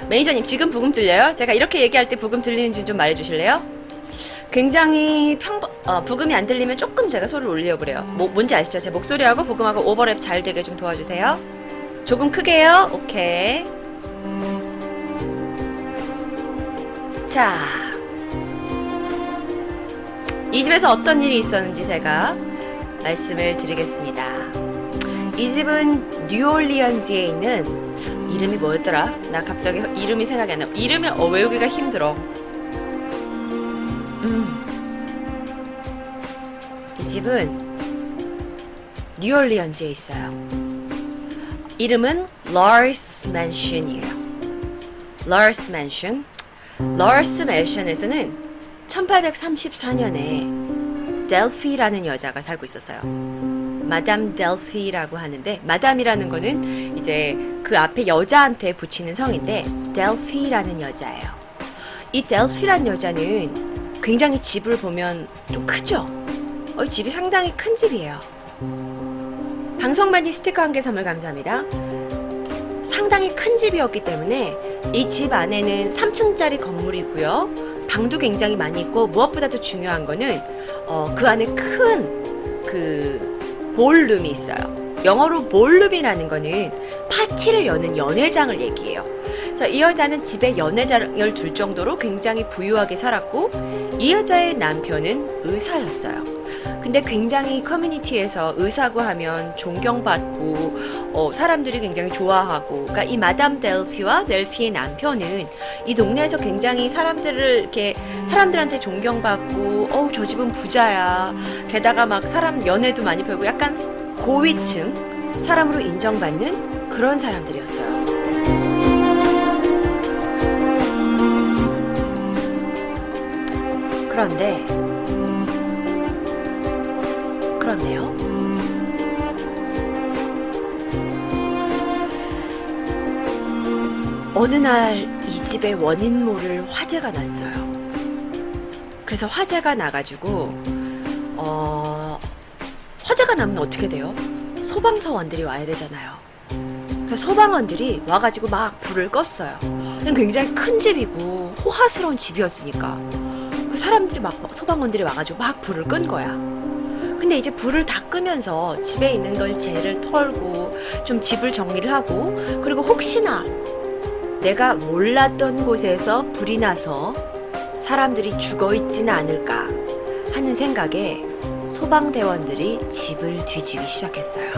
매니저님 지금 부금 들려요? 제가 이렇게 얘기할 때 부금 들리는지 좀 말해주실래요? 굉장히 부금이 안 들리면 조금 제가 소리를 올리려고 그래요. 뭔지 아시죠? 제 목소리하고 부금하고 오버랩 잘 되게 좀 도와주세요. 조금 크게요. 오케이. 자, 이 집에서 어떤 일이 있었는지 제가 말씀을 드리겠습니다. 이 집은 뉴올리언즈에 있는, 이름이 뭐였더라? 나 갑자기 이름이 생각이 안 나. 이름이 외우기가 힘들어. 이 집은 뉴올리언즈에 있어요. 이름은 Lars Mansion이에요. Lars Mansion. Lars Mansion에서는 1834년에 델피라는 여자가 살고 있었어요. 마담 델피라고 하는데, 마담이라는 거는 이제 그 앞에 여자한테 붙이는 성인데, 델피라는 여자예요. 이 델피라는 여자는 굉장히 집을 보면 좀 크죠? 집이 상당히 큰 집이에요. 방송반지 스티커 1개 선물 감사합니다. 상당히 큰 집이었기 때문에 이 집 안에는 3층짜리 건물이고요. 방도 굉장히 많이 있고, 무엇보다도 중요한 거는 그 안에 큰 볼룸이 있어요. 영어로 볼룸이라는 거는 파티를 여는 연회장을 얘기해요. 그래서 이 여자는 집에 연회장을 둘 정도로 굉장히 부유하게 살았고, 이 여자의 남편은 의사였어요. 근데 굉장히 커뮤니티에서 의사고 하면 존경받고 사람들이 굉장히 좋아하고, 그러니까 이 마담 델피와 델피의 남편은 이 동네에서 굉장히 사람들한테 존경받고, 저 집은 부자야. 게다가 막 사람 연애도 많이 벌고 약간 고위층 사람으로 인정받는 그런 사람들이었어요. 그런데요. 어느 날 이 집에 원인 모를 화재가 났어요. 그래서 화재가 나가지고 화재가 나면 어떻게 돼요? 소방서원들이 와야 되잖아요. 그래서 소방원들이 와가지고 막 불을 껐어요. 굉장히 큰 집이고 호화스러운 집이었으니까 그 사람들이 소방원들이 와가지고 막 불을 끈 거야. 근데 이제 불을 다 끄면서 집에 있는 걸 재를 털고 좀 집을 정리를 하고, 그리고 혹시나 내가 몰랐던 곳에서 불이 나서 사람들이 죽어 있지는 않을까 하는 생각에 소방대원들이 집을 뒤지기 시작했어요.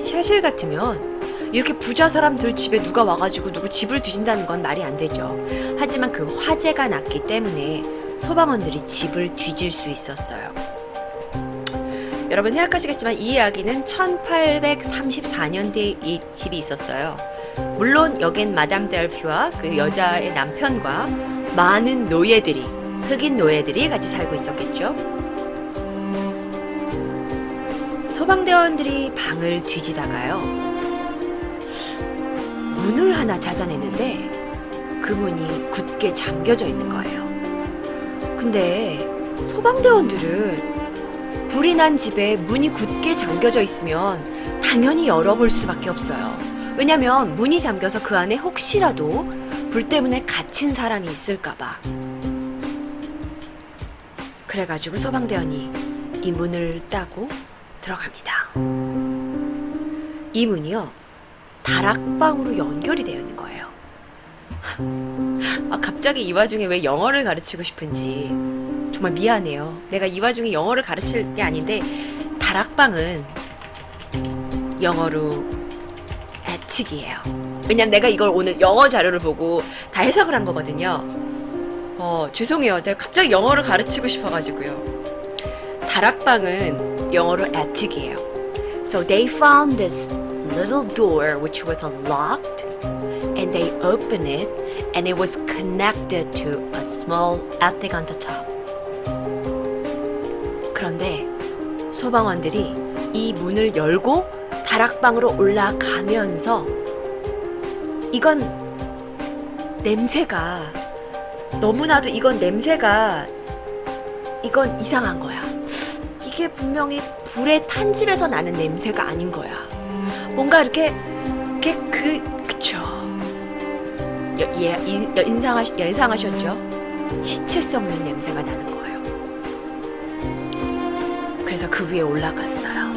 사실 같으면 이렇게 부자 사람들 집에 누가 와가지고 누구 집을 뒤진다는 건 말이 안 되죠. 하지만 그 화재가 났기 때문에 소방원들이 집을 뒤질 수 있었어요. 여러분 생각하시겠지만 이 이야기는 1834년대에 이 집이 있었어요. 물론 여긴 마담 델피와 그 여자의 남편과 많은 노예들이, 흑인 노예들이 같이 살고 있었겠죠. 소방대원들이 방을 뒤지다가요, 문을 하나 찾아냈는데 그 문이 굳게 잠겨져 있는 거예요. 근데 소방대원들은 불이 난 집에 문이 굳게 잠겨져 있으면 당연히 열어볼 수밖에 없어요. 왜냐면 문이 잠겨서 그 안에 혹시라도 불 때문에 갇힌 사람이 있을까봐. 그래가지고 소방대원이 이 문을 따고 들어갑니다. 이 문이요, 다락방으로 연결이 되어 있는 거예요. 갑자기 이 와중에 왜 영어를 가르치고 싶은지 정말 미안해요. 내가 이 와중에 영어를 가르칠 게 아닌데, 다락방은 영어로 애틱이에요. 왜냐면 내가 이걸 오늘 영어 자료를 보고 다 해석을 한 거거든요. 죄송해요. 제가 갑자기 영어를 가르치고 싶어가지고요. 다락방은 영어로 애틱이에요. So they found this little door which was unlocked, and they opened it, and it was connected to a small attic on the top. 그런데 소방원들이 이 문을 열고 다락방으로 올라가면서 이건 냄새가 너무나도 이건 이상한 거야. 이게 분명히 불에 탄 집에서 나는 냄새가 아닌 거야. 뭔가 이렇게 그쵸. 예상하셨죠? 시체 썩는 냄새가 나는 거예요. 그래서 그 위에 올라갔어요.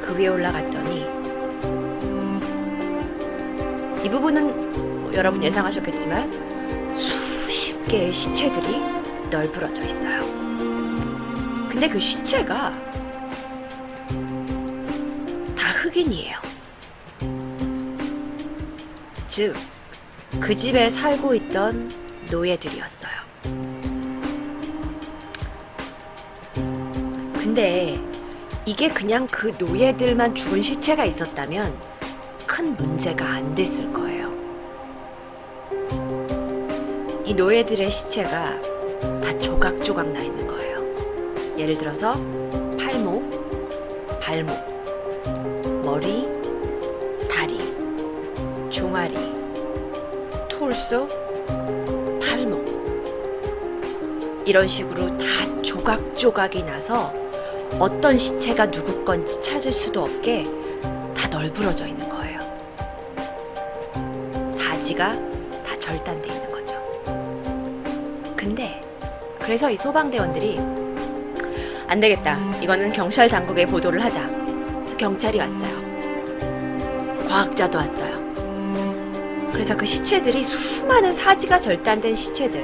그 위에 올라갔더니 이 부분은 여러분 예상하셨겠지만 수십 개의 시체들이 널브러져 있어요. 근데 그 시체가 다 흑인이에요. 즉, 그 집에 살고 있던 노예들이었어요. 근데 이게 그냥 그 노예들만 죽은 시체가 있었다면 큰 문제가 안 됐을 거예요. 이 노예들의 시체가 다 조각조각 나 있는 거예요. 예를 들어서 팔목, 발목, 머리, 다리, 종아리, 톨소, 팔목 이런 식으로 다 조각조각이 나서 어떤 시체가 누구 건지 찾을 수도 없게 다 널브러져 있는 거예요. 사지가 다 절단돼 있는 거죠. 근데 그래서 이 소방대원들이 안 되겠다. 이거는 경찰 당국에 보도를 하자. 그래서 경찰이 왔어요. 과학자도 왔어요. 그래서 그 시체들이 수많은 사지가 절단된 시체들.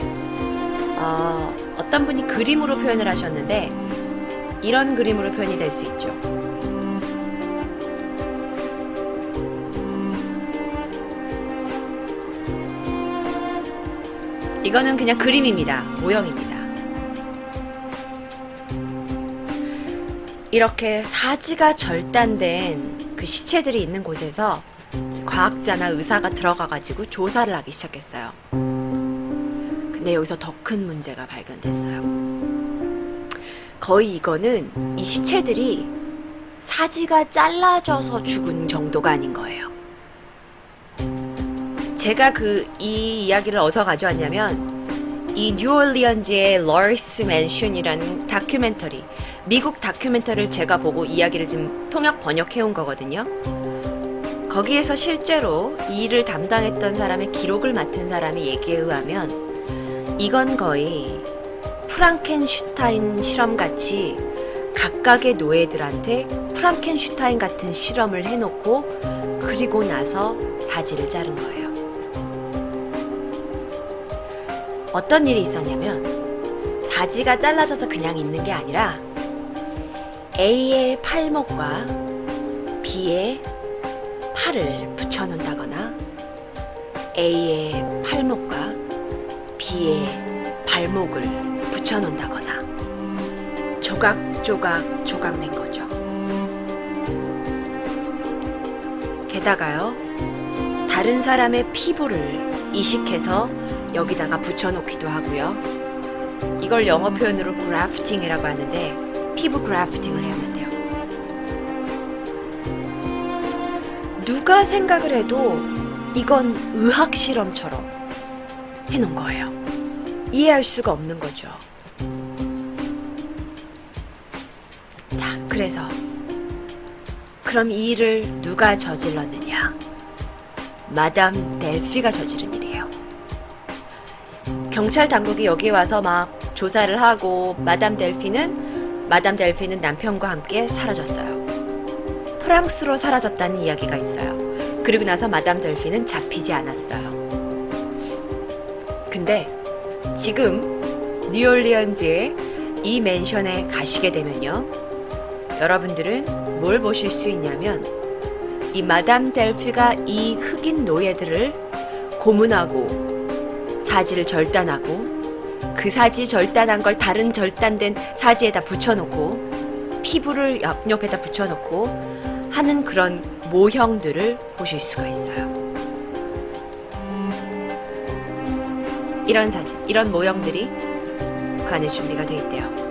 어떤 분이 그림으로 표현을 하셨는데 이런 그림으로 표현이 될 수 있죠. 이거는 그냥 그림입니다. 모형입니다. 이렇게 사지가 절단된 그 시체들이 있는 곳에서 과학자나 의사가 들어가가지고 조사를 하기 시작했어요. 근데 여기서 더 큰 문제가 발견됐어요. 거의 이거는 이 시체들이 사지가 잘라져서 죽은 정도가 아닌 거예요. 제가 이 이야기를 어디서 가져왔냐면 이 뉴올리언즈의 러스 맨션이라는 다큐멘터리, 미국 다큐멘터리를 제가 보고 이야기를 지금 통역 번역해온 거거든요. 거기에서 실제로 이 일을 담당했던 사람의 기록을 맡은 사람의 얘기에 의하면 이건 거의 프랑켄슈타인 실험같이 각각의 노예들한테 프랑켄슈타인 같은 실험을 해놓고 그리고 나서 사지를 자른 거예요. 어떤 일이 있었냐면 사지가 잘라져서 그냥 있는 게 아니라 A의 팔목과 B의 팔을 붙여놓는다거나 A의 팔목과 B의 발목을 붙여놓는다거나 조각 낸 거죠. 게다가요, 다른 사람의 피부를 이식해서 여기다가 붙여놓기도 하고요. 이걸 영어 표현으로 그래프팅이라고 하는데 피부 그래프팅을 했는데요. 누가 생각을 해도 이건 의학 실험처럼 해놓은 거예요. 이해할 수가 없는 거죠. 자, 그래서 그럼 이 일을 누가 저질렀느냐? 마담 델피가 저지른 일이에요. 경찰 당국이 여기 와서 막 조사를 하고 마담 델피는 남편과 함께 사라졌어요. 프랑스로 사라졌다는 이야기가 있어요. 그리고 나서 마담 델피는 잡히지 않았어요. 근데 지금 뉴올리언즈의 이 맨션에 가시게 되면요, 여러분들은 뭘 보실 수 있냐면 이 마담 델피가 이 흑인 노예들을 고문하고 사지를 절단하고 그 사지 절단한 걸 다른 절단된 사지에다 붙여놓고 피부를 옆에다 붙여놓고 하는 그런 모형들을 보실 수가 있어요. 이런 사진, 이런 모형들이 그 안에 준비가 되어 있대요.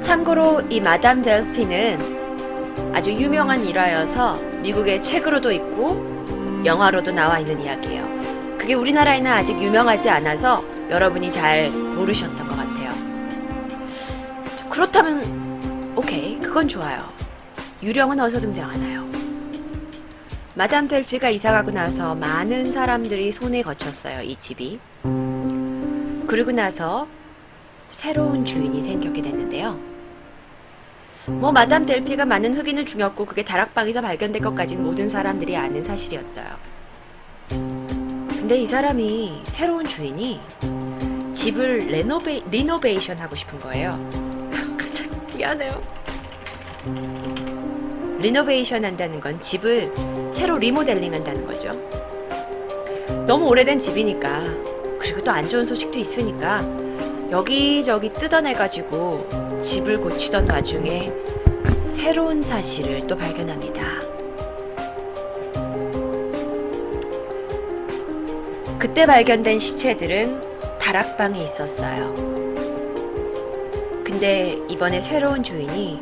참고로 이 마담 델피는 아주 유명한 일화여서 미국의 책으로도 있고 영화로도 나와 있는 이야기예요. 그게 우리나라에는 아직 유명하지 않아서 여러분이 잘 모르셨던 것 같아요. 그렇다면 그건 좋아요. 유령은 어디서 등장하나요? 마담 델피가 이사가고 나서 많은 사람들이 손에 거쳤어요, 이 집이. 그리고 나서 새로운 주인이 생겼게 됐는데요. 마담 델피가 많은 흑인을 죽였고 그게 다락방에서 발견될 것까지는 모든 사람들이 아는 사실이었어요. 근데 이 사람이, 새로운 주인이 집을 리노베이션 하고 싶은 거예요. 갑자기 미안해요. 리노베이션 한다는 건 집을 새로 리모델링 한다는 거죠. 너무 오래된 집이니까, 그리고 또 안 좋은 소식도 있으니까 여기저기 뜯어내가지고 집을 고치던 와중에 새로운 사실을 또 발견합니다. 그때 발견된 시체들은 다락방에 있었어요. 근데 이번에 새로운 주인이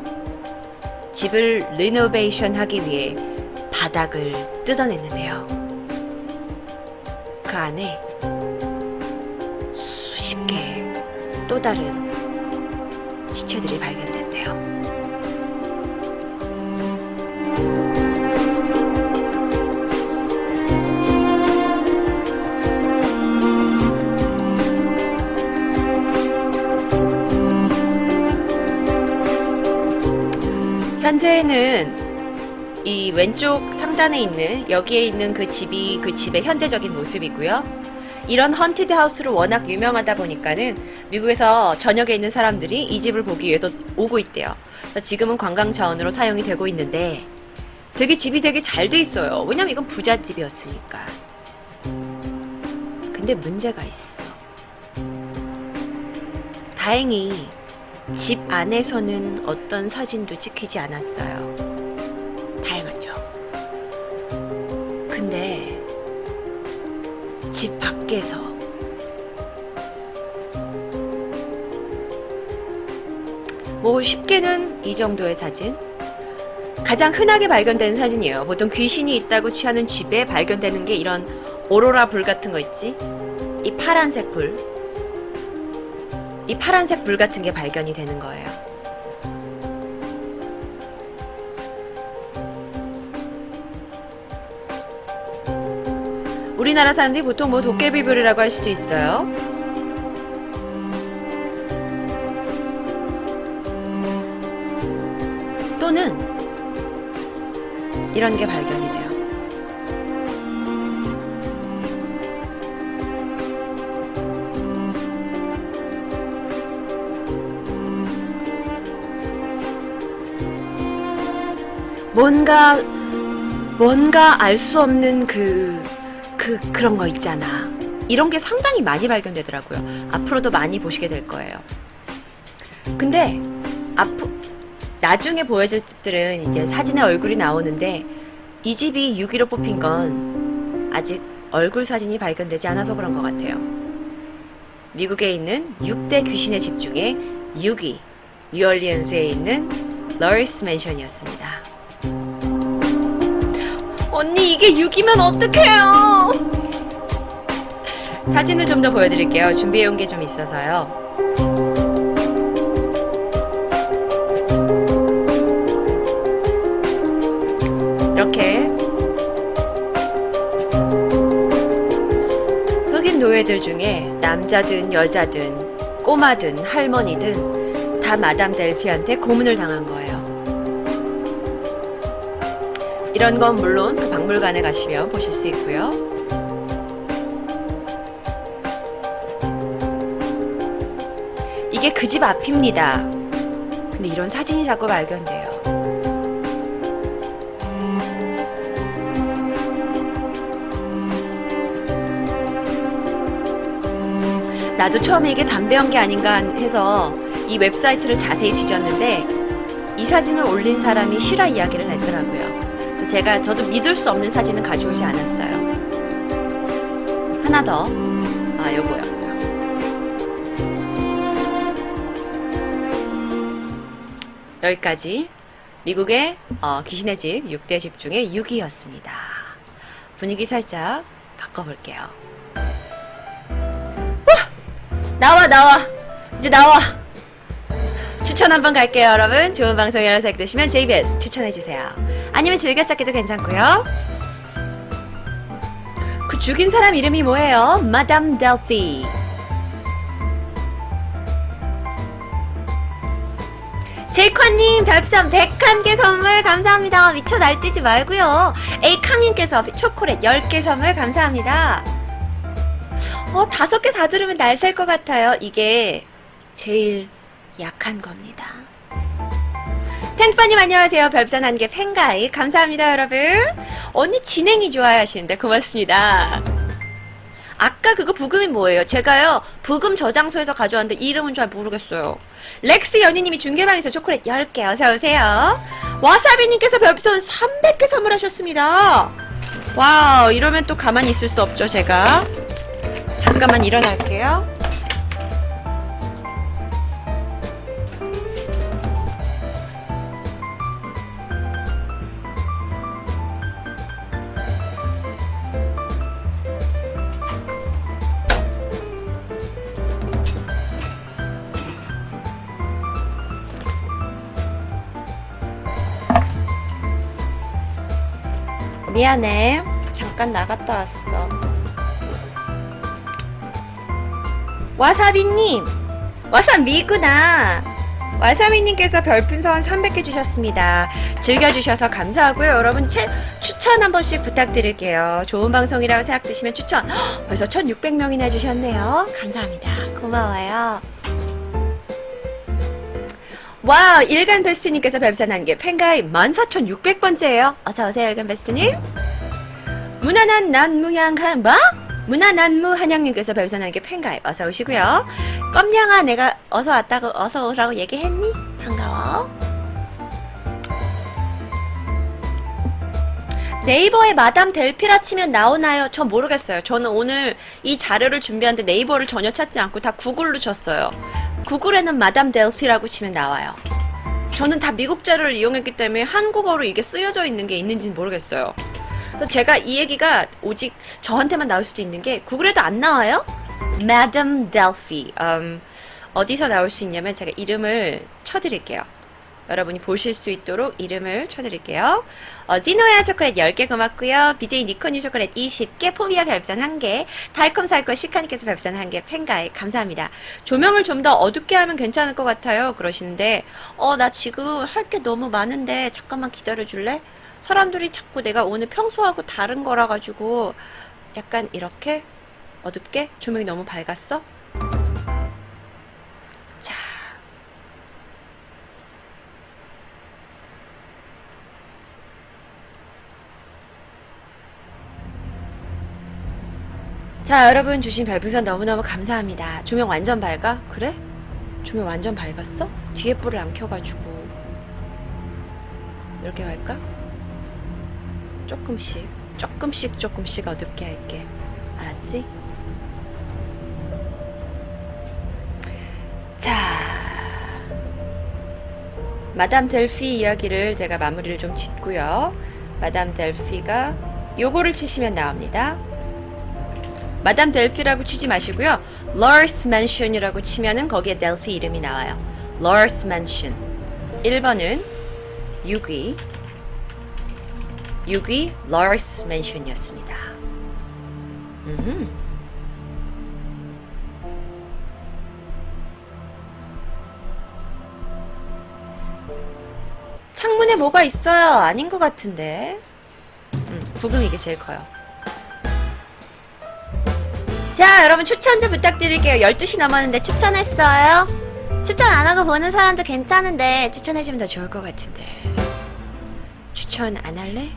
집을 리노베이션 하기 위해 바닥을 뜯어냈는데요. 그 안에 수십 개의 또 다른 시체들이 발견됐대요. 현재는 이 왼쪽 상단에 있는, 여기에 있는 그 집이 그 집의 현대적인 모습이고요. 이런 헌티드 하우스로 워낙 유명하다 보니까는 미국에서 전역에 있는 사람들이 이 집을 보기 위해서 오고 있대요. 지금은 관광 자원으로 사용이 되고 있는데 집이 되게 잘 돼 있어요. 왜냐면 이건 부잣집이었으니까. 근데 문제가 있어. 다행히 집 안에서는 어떤 사진도 찍히지 않았어요. 다행하죠. 근데 집 밖에서 쉽게는 이 정도의 사진, 가장 흔하게 발견되는 사진이에요. 보통 귀신이 있다고 취하는 집에 발견되는 게 이런 오로라 불 같은 거 있지? 이 파란색 불, 이 파란색 불 같은 게 발견이 되는 거예요. 우리나라 사람들이 보통 도깨비불이라고 할 수도 있어요. 또는 이런 게 발견이 돼요. 뭔가 알 수 없는 그런 거 있잖아. 이런 게 상당히 많이 발견되더라고요. 앞으로도 많이 보시게 될 거예요. 근데 나중에 보여질 집들은 이제 사진에 얼굴이 나오는데 이 집이 6위로 뽑힌 건 아직 얼굴 사진이 발견되지 않아서 그런 것 같아요. 미국에 있는 6대 귀신의 집 중에 6위, 뉴얼리언스에 있는 러리스 맨션이었습니다. 언니, 이게 6이면 어떡해요? 사진을 좀 더 보여드릴게요. 준비해온 게 좀 있어서요. 이렇게 흑인 노예들 중에 남자든 여자든 꼬마든 할머니든 다 마담 델피한테 고문을 당한 거예요. 이런 건 물론 그 박물관에 가시면 보실 수 있고요. 이게 그 집 앞입니다. 근데 이런 사진이 자꾸 발견돼요. 나도 처음에 이게 담배 연기 아닌가 해서 이 웹사이트를 자세히 뒤졌는데 이 사진을 올린 사람이 실화 이야기를 냈더라고요. 저도 믿을 수 없는 사진은 가져오지 않았어요. 하나 더. 요거요. 여기까지 미국의 귀신의 집 6대 집 중에 6위였습니다. 분위기 살짝 바꿔볼게요. 나와 이제 나와. 추천 한번 갈게요, 여러분. 좋은 방송이라고 생각되시면 JBS 추천해주세요. 아니면 즐겨찾기도 괜찮고요. 그 죽인 사람 이름이 뭐예요? 마담 델피. 제이ኳ님 별풍선 101개 선물 감사합니다. 미쳐 날뛰지 말고요. 에이캉님께서 초콜릿 10개 선물 감사합니다. 5개 다 들으면 날 셀 것 같아요. 이게 제일 약한 겁니다. 탱빠님 안녕하세요. 별풍선 1개 팬가입 감사합니다, 여러분. 언니 진행이 좋아요 하시는데 고맙습니다. 아까 그거 부금이 뭐예요? 제가요 부금 저장소에서 가져왔는데 이름은 잘 모르겠어요. 렉스 연희님이 중계방에서 초콜릿 10개 어서오세요. 와사비님께서 별풍선 300개 선물하셨습니다. 와우, 이러면 또 가만히 있을 수 없죠. 제가 잠깐만 일어날게요. 미안해. 잠깐 나갔다 왔어. 와사비님! 와사미구나! 와사비님께서 별풍선 300개 주셨습니다. 즐겨주셔서 감사하고요. 여러분 추천 한 번씩 부탁드릴게요. 좋은 방송이라고 생각되시면 추천! 벌써 1600명이나 해주셨네요. 감사합니다. 고마워요. 와우, 일간베스트님께서 별풍선 1개 팬가입 14,600번째예요. 어서오세요, 일간베스트님. 무난한 난무양한 뭐? 무난한무 한양님께서 별풍선 1개 팬가입 어서오시고요. 껌냥아, 내가 어서 왔다고 어서 오라고 얘기했니? 반가워. 네이버에 마담 델피라 치면 나오나요? 전 모르겠어요. 저는 오늘 이 자료를 준비하는데 네이버를 전혀 찾지 않고 다 구글로 쳤어요. 구글에는 마담 델피라고 치면 나와요. 저는 다 미국 자료를 이용했기 때문에 한국어로 이게 쓰여져 있는 게 있는지는 모르겠어요. 그래서 제가 이 얘기가 오직 저한테만 나올 수도 있는 게 구글에도 안 나와요? 마담 델피. 어디서 나올 수 있냐면 제가 이름을 쳐드릴게요. 여러분이 보실 수 있도록 이름을 쳐드릴게요. 지노야 초콜릿 10개 고맙고요. BJ 니코님 초콜릿 20개, 포비아 별풍선 1개, 달콤살콤 시카님께서 별풍선 1개, 팬가입 감사합니다. 조명을 좀 더 어둡게 하면 괜찮을 것 같아요. 그러시는데 나 지금 할 게 너무 많은데 잠깐만 기다려줄래? 사람들이 자꾸 내가 오늘 평소하고 다른 거라 가지고 약간 이렇게 어둡게? 조명이 너무 밝았어? 자, 여러분 주신 별풍선 너무너무 감사합니다. 조명 완전 밝아? 그래? 조명 완전 밝았어? 뒤에 불을 안 켜가지고 이렇게 갈까? 조금씩 어둡게 할게. 알았지? 자, 마담 델피 이야기를 제가 마무리를 좀 짓고요. 마담 델피가 요거를 치시면 나옵니다. 마담 델피라고 치지 마시고요. Lars Mansion이라고 치면은 거기에 델피 이름이 나와요. Lars Mansion. 1번은 6위 Lars Mansion이었습니다. 창문에 뭐가 있어요? 아닌 것 같은데. 부금 이게 제일 커요. 자, 여러분 추천 좀 부탁드릴게요. 12시 넘었는데 추천했어요? 추천 안 하고 보는 사람도 괜찮은데 추천해주면 더 좋을 것 같은데. 추천 안 할래?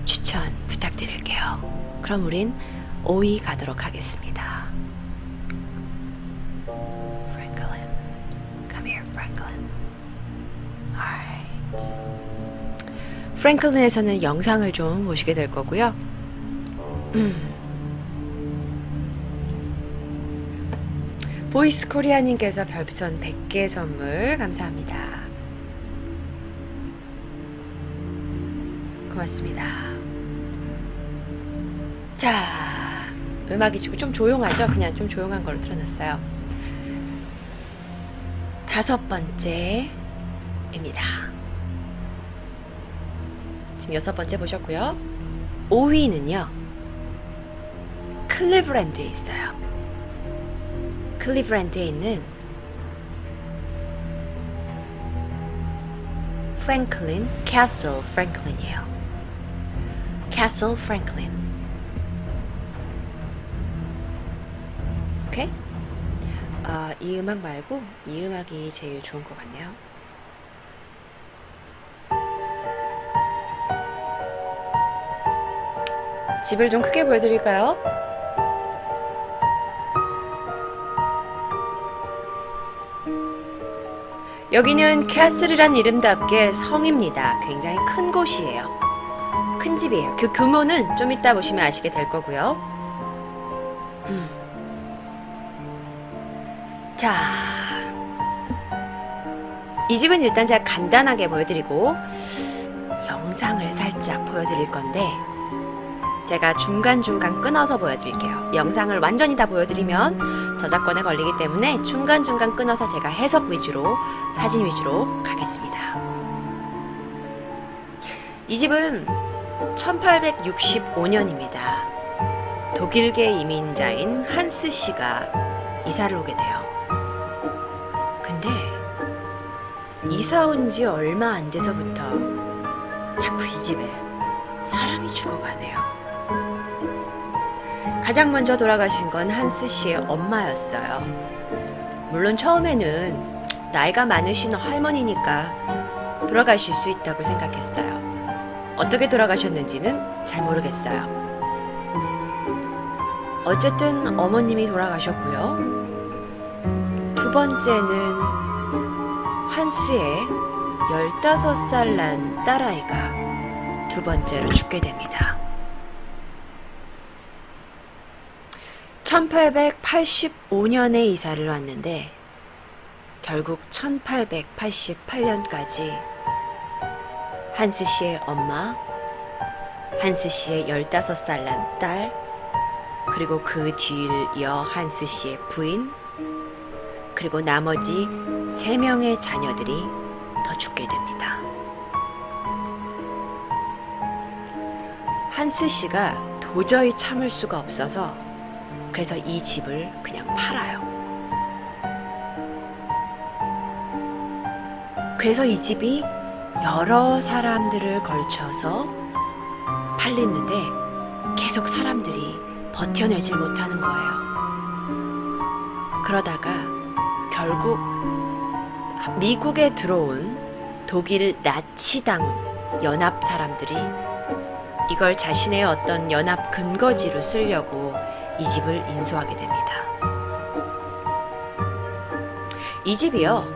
추천 부탁드릴게요. 그럼 우린 5위 가도록 하겠습니다. Franklin, come here, Franklin. Alright. 프랭클린에서는 영상을 좀 보시게 될 거고요. 보이스 코리아님께서 별풍선 100개 선물 감사합니다. 고맙습니다. 자, 음악이 지금 좀 조용하죠? 그냥 좀 조용한 걸로 틀어놨어요. 5번째입니다. 지금 6번째 보셨고요. 5위는요. 클리브랜드에 있어요. 클리브랜드에 있는 프랭클린, 캐슬 프랭클린이에요. 캐슬 프랭클린. 오케이? 이 음악 말고 이 음악이 제일 좋은 것 같네요. 집을 좀 크게 보여드릴까요? 여기는 캐슬이란 이름답게 성입니다. 굉장히 큰 곳이에요. 큰 집이에요. 그 규모는 좀 이따 보시면 아시게 될 거고요. 자, 이 집은 일단 제가 간단하게 보여드리고 영상을 살짝 보여드릴 건데 제가 중간중간 끊어서 보여드릴게요. 영상을 완전히 다 보여드리면 저작권에 걸리기 때문에 중간중간 끊어서 제가 해석 위주로, 사진 위주로 가겠습니다. 이 집은 1865년입니다. 독일계 이민자인 한스 씨가 이사를 오게 돼요. 근데 이사 온 지 얼마 안 돼서부터 자꾸 이 집에 사람이 죽어가네요. 가장 먼저 돌아가신 건 한스 씨의 엄마였어요. 물론 처음에는 나이가 많으신 할머니니까 돌아가실 수 있다고 생각했어요. 어떻게 돌아가셨는지는 잘 모르겠어요. 어쨌든 어머님이 돌아가셨고요. 두 번째는 한스의 15살 난 딸아이가 두 번째로 죽게 됩니다. 1885년에 이사를 왔는데 결국 1888년까지 한스 씨의 엄마, 한스 씨의 15살 난 딸, 그리고 그 뒤를 이어 한스 씨의 부인, 그리고 나머지 3명의 자녀들이 더 죽게 됩니다. 한스 씨가 도저히 참을 수가 없어서 그래서 이 집을 그냥 팔아요. 그래서 이 집이 여러 사람들을 걸쳐서 팔리는데 계속 사람들이 버텨내질 못하는 거예요. 그러다가 결국 미국에 들어온 독일 나치당 연합 사람들이 이걸 자신의 어떤 연합 근거지로 쓰려고 이 집을 인수하게 됩니다. 이 집이요,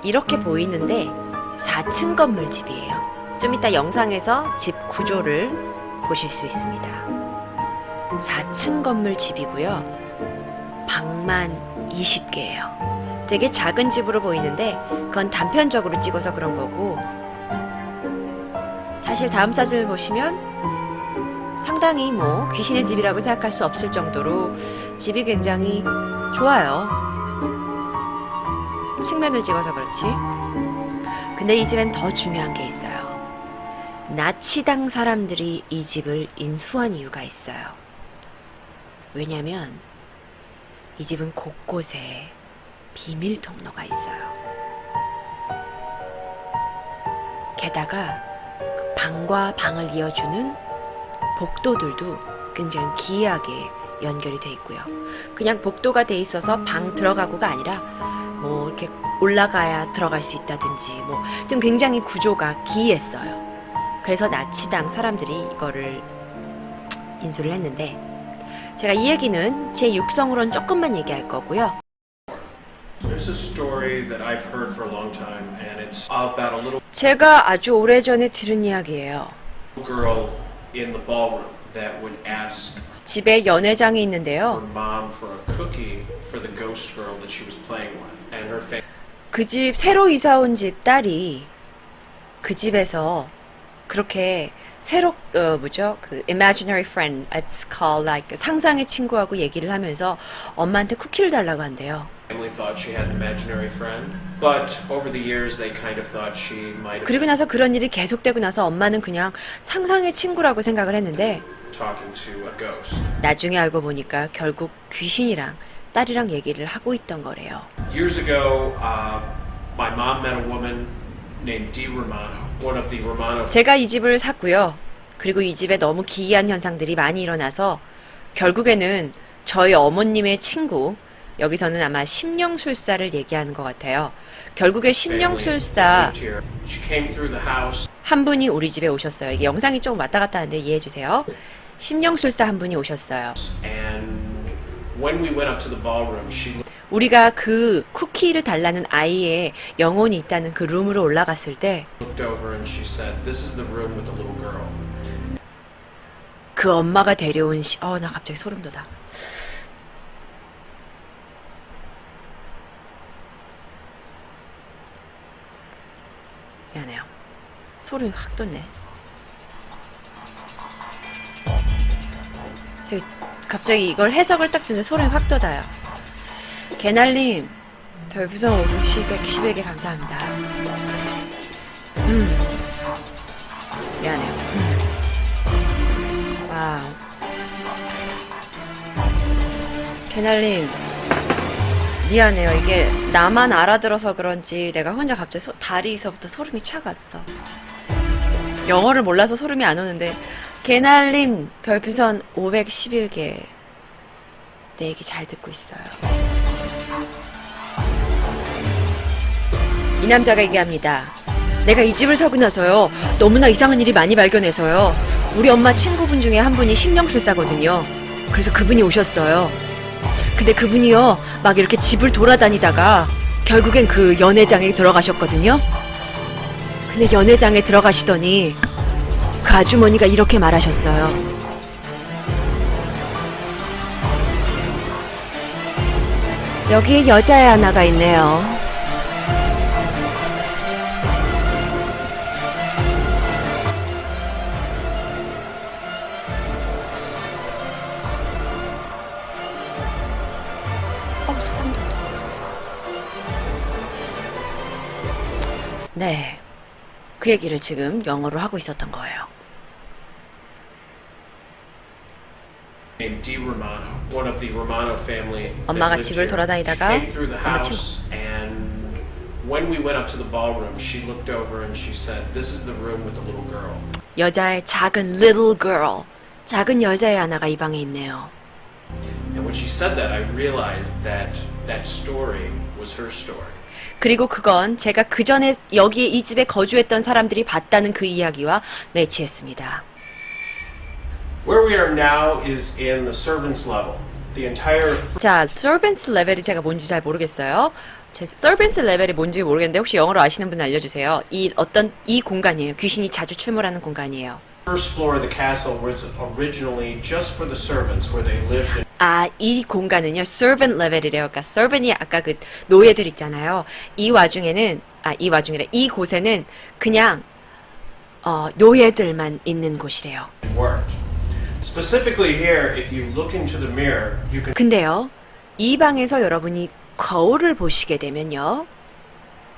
이렇게 보이는데 4층 건물 집이에요. 좀 이따 영상에서 집 구조를 보실 수 있습니다. 4층 건물 집이고요. 방만 20개예요. 되게 작은 집으로 보이는데 그건 단편적으로 찍어서 그런 거고, 사실 다음 사진을 보시면 상당히 귀신의 집이라고 생각할 수 없을 정도로 집이 굉장히 좋아요. 측면을 찍어서 그렇지. 근데 이 집엔 더 중요한 게 있어요. 나치당 사람들이 이 집을 인수한 이유가 있어요. 왜냐면 이 집은 곳곳에 비밀 통로가 있어요. 게다가 그 방과 방을 이어주는 복도들도 굉장히 기이하게 연결이 돼 있고요. 그냥 복도가 돼 있어서 방 들어가고가 아니라 이렇게 올라가야 들어갈 수 있다든지 좀 굉장히 구조가 기이했어요. 그래서 나치당 사람들이 이거를 인수를 했는데, 제가 이 얘기는 제 육성으로는 조금만 얘기할 거고요. There's a story that I've heard for a long time, and it's about a little 제가 아주 오래전에 들은 이야기예요. girl in the ballroom that would ask 집에 연회장이 her 있는데요. mom for a cookie for the ghost girl that she was playing with, and her family. 그 집 새로 이사 온 집 딸이 그 집에서 그렇게 새로 뭐죠? 그 imaginary friend, it's called like 상상의 친구하고 얘기를 하면서 엄마한테 쿠키를 달라고 한대요. Family thought she had an imaginary friend, but over the years they kind of thought she might have 그리고 나서 그런 일이 계속되고 나서 엄마는 그냥 상상의 친구라고 생각을 했는데 been talking to a ghost. 나중에 알고 보니까 결국 귀신이랑 딸이랑 얘기를 하고 있던 거래요. Years ago, my mom met a woman named Dee Romano, one of the Romano. 제가 이 집을 샀고요. 그리고 이 집에 너무 기이한 현상들이 많이 일어나서 결국에는 저희 어머님의 친구, 여기서는 아마 심령술사를 얘기하는 것 같아요. 결국에 심령술사 She came through the house. 한 분이 우리 집에 오셨어요. 이게 영상이 좀 왔다 갔다 하는데 이해해 주세요. 심령술사 한 분이 오셨어요. And when we went up to the ballroom, she 우리가 그 쿠키를 달라는 아이의 영혼이 있다는 그 룸으로 올라갔을 때 looked over and she said, "This is the room with the little girl." 그 엄마가 데려온 나 갑자기 소름 돋아. 미안해요. 소름이 확 돋네. 되게 갑자기 이걸 해석을 딱 듣는데 소름이 확 돋아요. 개날님 별풍선 511개 감사합니다. 미안해요. 와우. 개날님 미안해요. 이게 나만 알아들어서 그런지 내가 혼자 갑자기 다리에서부터 소름이 차갔어. 영어를 몰라서 소름이 안 오는데 개날님 별풍선 511개 내 얘기 잘 듣고 있어요. 이 남자가 얘기합니다. 내가 이 집을 사고 나서요. 너무나 이상한 일이 많이 발견해서요. 우리 엄마 친구분 중에 한 분이 심령술사거든요. 그래서 그분이 오셨어요. 근데 그분이요. 막 이렇게 집을 돌아다니다가 결국엔 그 연회장에 들어가셨거든요. 근데 연회장에 들어가시더니 그 아주머니가 이렇게 말하셨어요. 여기 여자애 하나가 있네요. 소름 돋아. 네. 그 얘기를 지금 영어로 하고 있었던 거예요. Named Dee Romano, one of the Romano family. that 엄마가 lived 집을 here. 돌아다니다가 She came through the 엄마 house, and when we went up to the ballroom, she looked over and she said, "This is the room with the little girl." 여자의 작은 little girl, 작은 여자애 하나가 이 방에 있네요. And when she said that, I realized that that story was her story. 그리고 그건 제가 그 전에 여기에 이 집에 거주했던 사람들이 봤다는 그 이야기와 매치했습니다. Where we are now is in the servants level. The entire 자, servants level이 제가 뭔지 잘 모르겠어요. servants level이 뭔지 모르겠는데 혹시 영어로 아시는 분 알려주세요. 이 공간이에요. 귀신이 자주 출몰하는 공간이에요. first floor of the castle was originally just for the servants, where they lived in. 이 공간은요, servant level이래요. 그러니까 servant이 아까 그 노예들 있잖아요. 이 곳에는 그냥 노예들만 있는 곳이래요. Worked. Specifically here, if you look into the mirror, you can 근데요, 이 방에서 여러분이 거울을 보시게 되면요,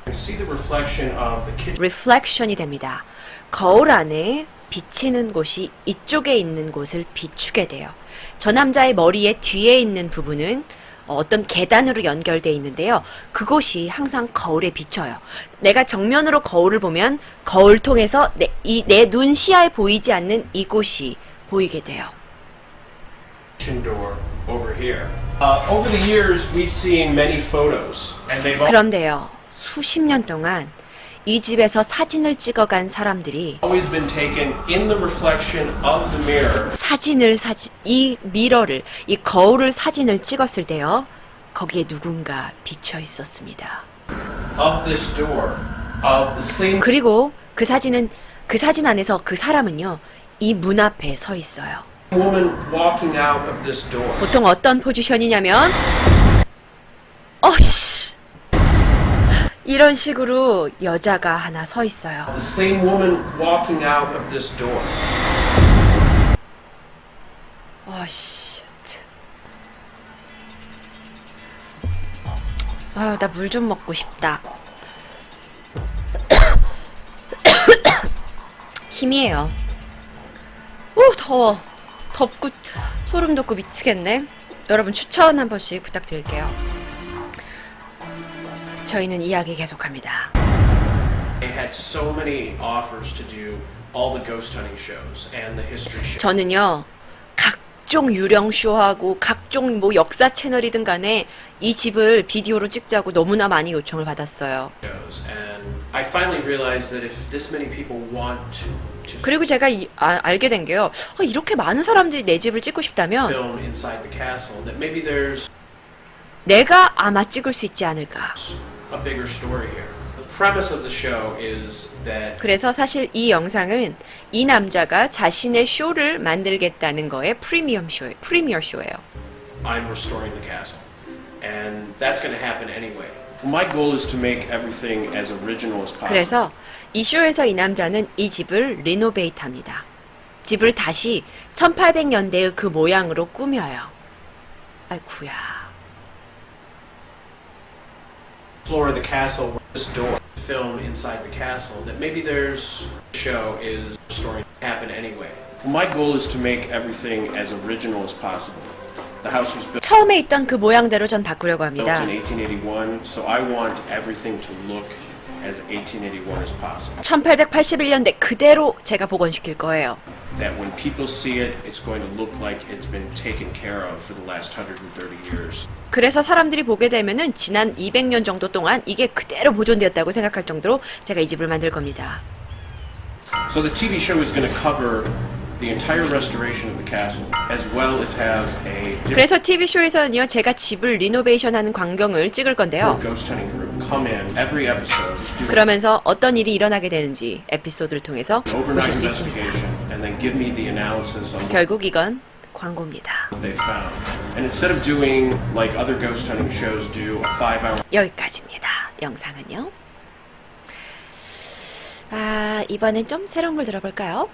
see the reflection of the kitchen. reflection이 됩니다. 거울 안에 비치는 곳이 이쪽에 있는 곳을 비추게 돼요. 저 남자의 머리의 뒤에 있는 부분은 어떤 계단으로 연결되어 있는데요. 그곳이 항상 거울에 비쳐요. 내가 정면으로 거울을 보면 거울 통해서 내 눈 시야에 보이지 않는 이곳이 보이게 돼요. Door over here. Over the years, we've seen many photos, and they've 그런데요, 수십 년 동안 이 집에서 사진을 찍어간 사람들이 always been taken in the reflection of the mirror. 이 미러를, 이 거울을 사진을 찍었을 때요, 거기에 누군가 비쳐 있었습니다. Of this door, of the same 그리고 그 사진 안에서 그 사람은요, 이 문 앞에 서 있어요. woman walking out of this door. 보통 어떤 포지션이냐면, 이런 식으로 여자가 하나 서 있어요. The same woman walking out of this door. 아씨. 아유, 나 물 좀 먹고 싶다. 힘이에요. 오, 더워. 덥고 소름 돋고 미치겠네. 여러분 추천 한 번씩 부탁드릴게요. 저희는 이야기 계속합니다. They had so many offers to do all the ghost hunting shows and the history shows. 저는요, 각종 유령 쇼하고 각종 뭐 역사 채널이든 간에 이 집을 비디오로 찍자고 너무나 많이 요청을 받았어요. And I finally realized that if this many people want to 그리고 제가 알게 된 게요, 이렇게 많은 사람들이 내 집을 찍고 싶다면 film inside the castle, that maybe there's 내가 아마 찍을 수 있지 않을까. a bigger story here. The premise of the show is that 그래서 사실 이 영상은 이 남자가 자신의 쇼를 만들겠다는 거의 프리미어 쇼예요. I'm restoring the castle. And that's going to happen anyway. My goal is to make everything as original as possible. 그래서 이 쇼에서 이 남자는 이 집을 리노베이트 합니다. 집을 다시 1800년대의 그 모양으로 꾸며요. 아이쿠야. Floor of the castle with this door. Film inside the castle that maybe there's show is restoring happen anyway. My goal is to make everything as original as possible. The house was built 처음에 있던 그 모양대로 전 바꾸려고 합니다. in 1881, so I want everything to look as 1881 as possible. 1881년대 그대로 제가 복원시킬 거예요. That when people see it, it's going to look like it's been taken care of for the last 130 years. 그래서 사람들이 보게 되면은 지난 200년 정도 동안 이게 그대로 보존되었다고 생각할 정도로 제가 이 집을 만들 겁니다. So the TV show is going to cover the entire restoration of the castle, as well as have a different 그래서 TV쇼에서는요, 제가 집을 리노베이션하는 광경을 찍을 건데요. ghost hunting group come in every episode, do 그러면서 어떤 일이 일어나게 되는지 에피소드를 통해서 an overnight 보실 수 있습니다. investigation, and then give me the analysis on what 결국 이건 광고입니다. they found. And instead of doing like other ghost hunting shows do, a 5-hour 여기까지입니다. 영상은요. 이번엔 좀 새로운 걸 들어볼까요?